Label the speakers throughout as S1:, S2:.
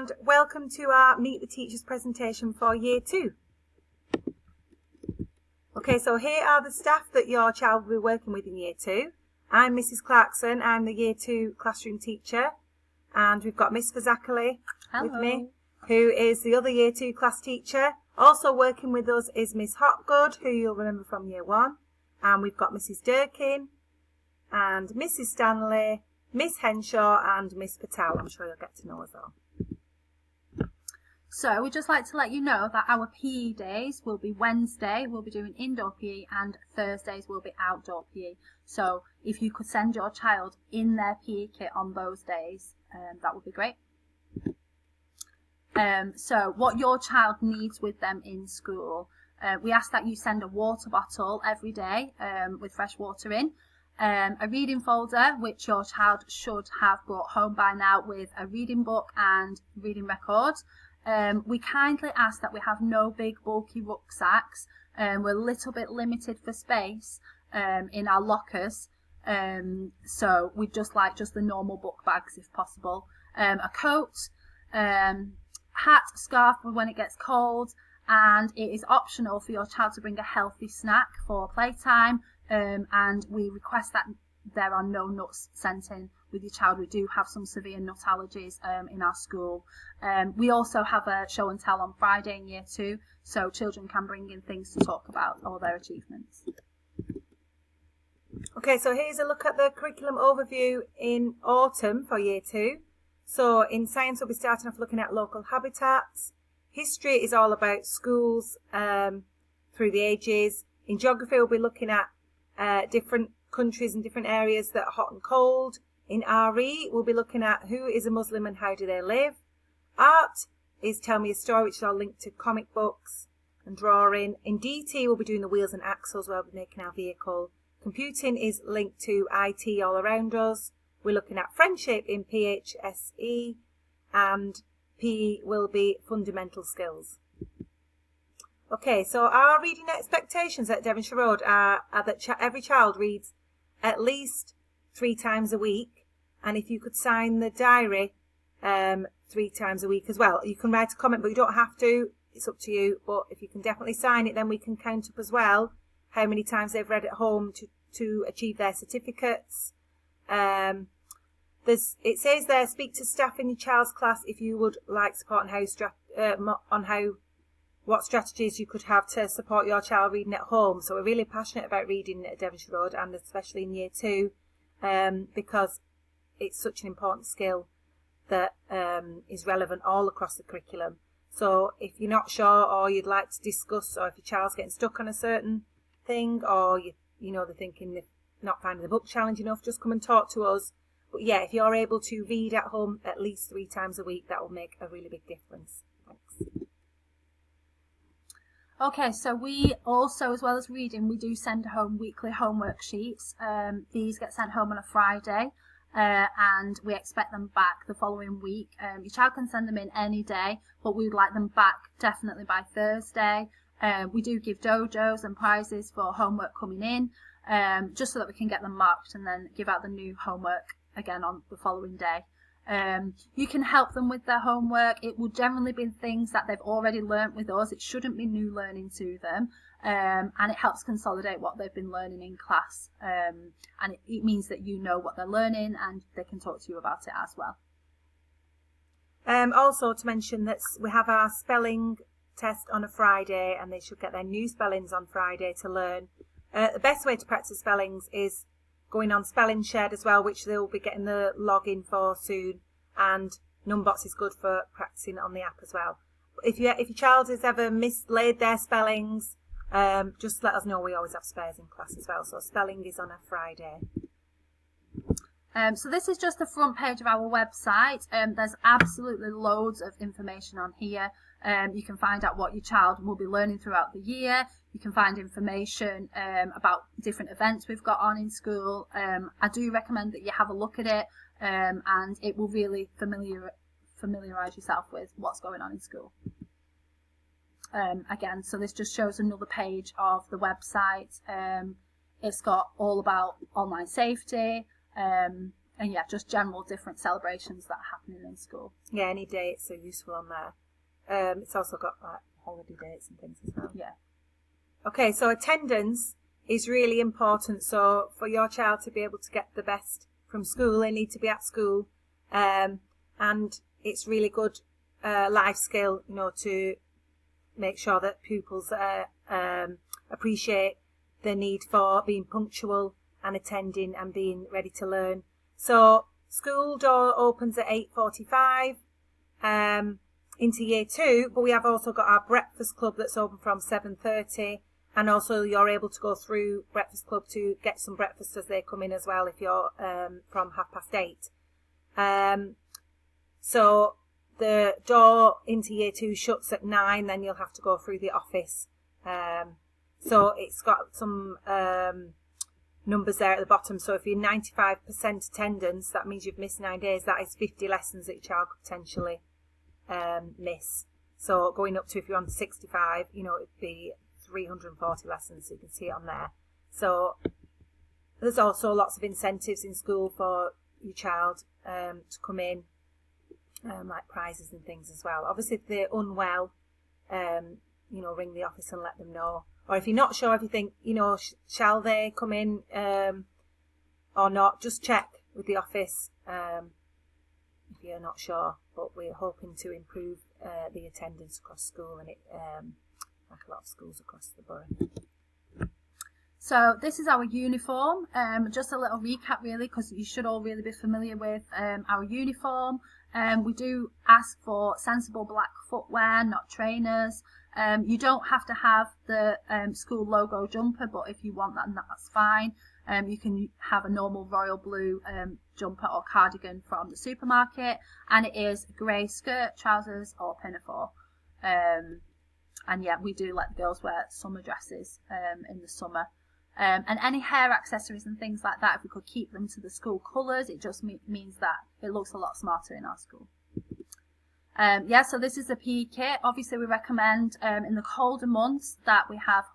S1: and welcome to our Meet the Teachers presentation for Year 2. Okay, so here are the staff that your child will be working with in Year 2. I'm Mrs. Clarkson, I'm the Year 2 classroom teacher, and we've got Miss Fazackerley with me, who is the other Year 2 class teacher. Also working with us is Miss Hopgood, who you'll remember from Year 1, and we've got Mrs. Durkin, and Mrs. Stanley, Miss Henshaw and Miss Patel. I'm sure you'll get to know us all.
S2: So we'd just like to let you know that our PE days will be Wednesday, we'll be doing indoor PE, and Thursdays will be outdoor PE. So if you could send your child in their PE kit on those days, that would be great. So what your child needs with them in school, we ask that you send a water bottle every day with fresh water in. A reading folder, which your child should have brought home by now, with a reading book and reading record. We kindly ask that we have no big bulky rucksacks. We're a little bit limited for space in our lockers, so we'd just like the normal book bags if possible. A coat, hat, scarf for when it gets cold, and it is optional for your child to bring a healthy snack for playtime. And we request that there are no nuts sent in with your child. We do have some severe nut allergies in our school. We also have a show and tell on Friday in Year 2, so children can bring in things to talk about all their achievements.
S1: Okay, so here's a look at the curriculum overview in autumn for Year 2. So in science we'll be starting off looking at local habitats. History is all about schools through the ages. In geography we'll be looking at different countries and different areas that are hot and cold. In RE, we'll be looking at who is a Muslim and how do they live. Art is Tell Me a Story, which is all linked to comic books and drawing. In DT, we'll be doing the wheels and axles where we'll be making our vehicle. Computing is linked to IT all around us. We're looking at friendship in PHSE, and PE will be fundamental skills. Okay, so our reading expectations at Devonshire Road are that every child reads at least 3 times a week, and if you could sign the diary 3 times a week as well. You can write a comment, but you don't have to, it's up to you, but if you can definitely sign it, then we can count up as well how many times they've read at home to achieve their certificates. It says there, speak to staff in your child's class if you would like support on what strategies you could have to support your child reading at home. So we're really passionate about reading at Devonshire Road, and especially in Year 2, because it's such an important skill that is relevant all across the curriculum. So if you're not sure, or you'd like to discuss, or if your child's getting stuck on a certain thing, or they're thinking they're not finding the book challenge enough, just come and talk to us. But yeah, if you're able to read at home at least 3 times a week, that will make a really big difference. Thanks.
S2: Okay, so we also, as well as reading, we do send home weekly homework sheets. These get sent home on a Friday, and we expect them back the following week. Your child can send them in any day, but we would like them back definitely by Thursday. We do give dojos and prizes for homework coming in, just so that we can get them marked and then give out the new homework again on the following day. You can help them with their homework. It will generally be things that they've already learnt with us. It shouldn't be new learning to them, and it helps consolidate what they've been learning in class, and it means that you know what they're learning and they can talk to you about it as well.
S1: Also to mention that we have our spelling test on a Friday, and they should get their new spellings on Friday to learn. The best way to practice spellings is going on Spelling Shared as well, which they'll be getting the login for soon, and Numbox is good for practicing on the app as well. If your child has ever mislaid their spellings, just let us know. We always have spares in class as well, so spelling is on a Friday.
S2: So this is just the front page of our website. There's absolutely loads of information on here. You can find out what your child will be learning throughout the year. You can find information about different events we've got on in school. I do recommend that you have a look at it, and it will really familiarise yourself with what's going on in school. Again, so this just shows another page of the website. It's got all about online safety, And yeah, just general different celebrations that are happening in school.
S1: Yeah, any dates are useful on there. It's also got like holiday dates and things as well.
S2: Yeah.
S1: Okay, so attendance is really important. So for your child to be able to get the best from school, they need to be at school. And it's really good life skill, to make sure that pupils appreciate the need for being punctual and attending and being ready to learn. So school door opens at 8:45 into year 2, but we have also got our breakfast club that's open from 7:30, and also you're able to go through breakfast club to get some breakfast as they come in as well if you're from 8:30. So the door into year 2 shuts at 9, then you'll have to go through the office. So it's got some numbers there at the bottom. So if you're 95% attendance, that means you've missed 9 days. That is 50 lessons that your child could potentially miss. So going up to, if you're on 65, it'd be 340 lessons. So you can see it on there. So there's also lots of incentives in school for your child to come in, like prizes and things as well. Obviously, if they're unwell, ring the office and let them know. Or if you're not sure if you think, shall they come in or not, just check with the office if you're not sure. But we're hoping to improve the attendance across school, and like a lot of schools across the borough.
S2: So this is our uniform. Just a little recap really, because you should all really be familiar with our uniform. We do ask for sensible black footwear, not trainers. You don't have to have the school logo jumper, but if you want that, that's fine. You can have a normal royal blue jumper or cardigan from the supermarket, and it is grey skirt, trousers or pinafore. And yeah, we do let the girls wear summer dresses in the summer. And any hair accessories and things like that, if we could keep them to the school colours, it just means that it looks a lot smarter in our school. So this is the PE kit. Obviously, we recommend in the colder months that we have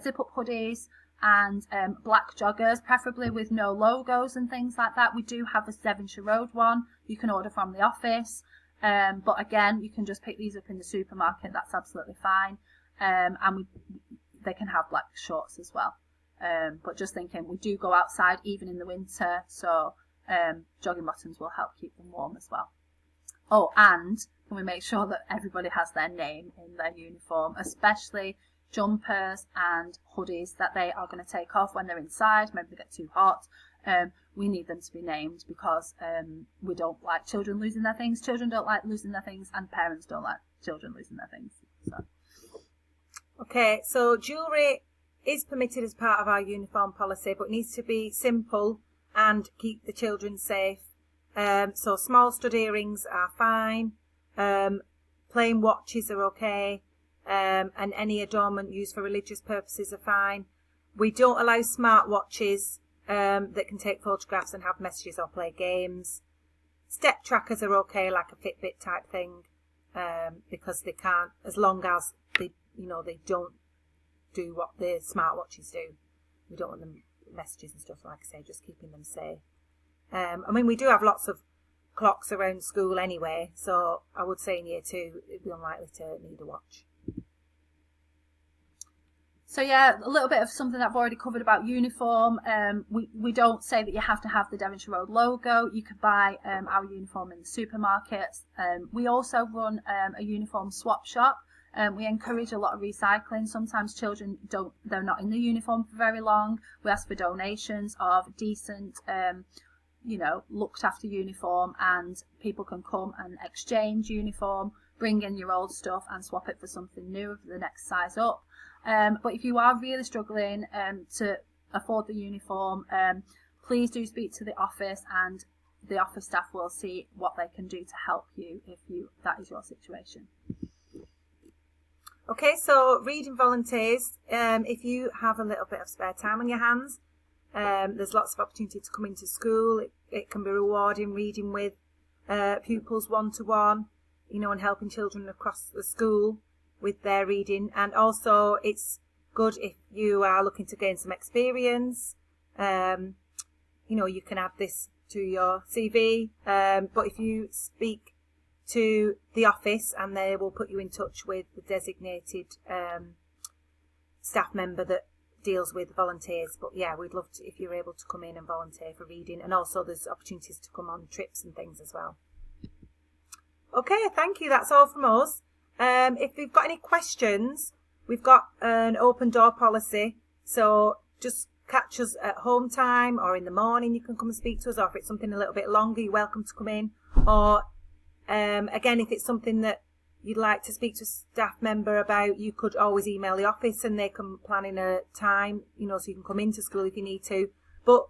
S2: zip-up hoodies and black joggers, preferably with no logos and things like that. We do have a Devonshire Road one you can order from the office. But again, you can just pick these up in the supermarket. That's absolutely fine. And they can have black shorts as well. But just thinking, we do go outside even in the winter, so jogging bottoms will help keep them warm as well. Oh, and can we make sure that everybody has their name in their uniform, especially jumpers and hoodies that they are going to take off when they're inside. Maybe they get too hot. We need them to be named because we don't like children losing their things. Children don't like losing their things, and parents don't like children losing their things. So.
S1: Okay, so jewellery is permitted as part of our uniform policy, but needs to be simple and keep the children safe. So small stud earrings are fine. Plain watches are okay. And any adornment used for religious purposes are fine. We don't allow smart watches that can take photographs and have messages or play games. Step trackers are okay, like a Fitbit type thing, because they can't, as long as they don't do what the smart watches do. We don't want them messages and stuff, like I say, just keeping them safe. We do have lots of clocks around school anyway, so I would say in year 2 it'd be unlikely to need a watch.
S2: So yeah, a little bit of something that I've already covered about uniform. We don't say that you have to have the Devonshire Road logo. You could buy our uniform in the supermarkets. We also run a uniform swap shop. We encourage a lot of recycling. Sometimes children they're not in the uniform for very long. We ask for donations of decent, looked after uniform, and people can come and exchange uniform, bring in your old stuff and swap it for something new for the next size up. But if you are really struggling to afford the uniform, please do speak to the office, and the office staff will see what they can do to help you if that is your situation.
S1: Okay, so reading volunteers, if you have a little bit of spare time on your hands, there's lots of opportunity to come into school. It can be rewarding reading with pupils one-to-one, and helping children across the school with their reading. And also it's good if you are looking to gain some experience. you can add this to your CV. But if you speak to the office, and they will put you in touch with the designated staff member that deals with volunteers. But yeah, we'd love to if you're able to come in and volunteer for reading, and also there's opportunities to come on trips and things as well. Okay, thank you. That's all from us. If you've got any questions, we've got an open door policy, so just catch us at home time or in the morning. You can come and speak to us, or if it's something a little bit longer, you're welcome to come in. Or again, if it's something that you'd like to speak to a staff member about, you could always email the office and they can plan in a time, so you can come into school if you need to. But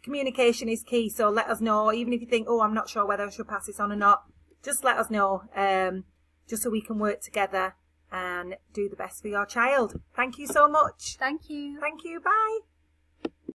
S1: communication is key, so let us know. Even if you think, I'm not sure whether I should pass this on or not, just let us know, just so we can work together and do the best for your child. Thank you so much.
S2: Thank you.
S1: Thank you. Bye.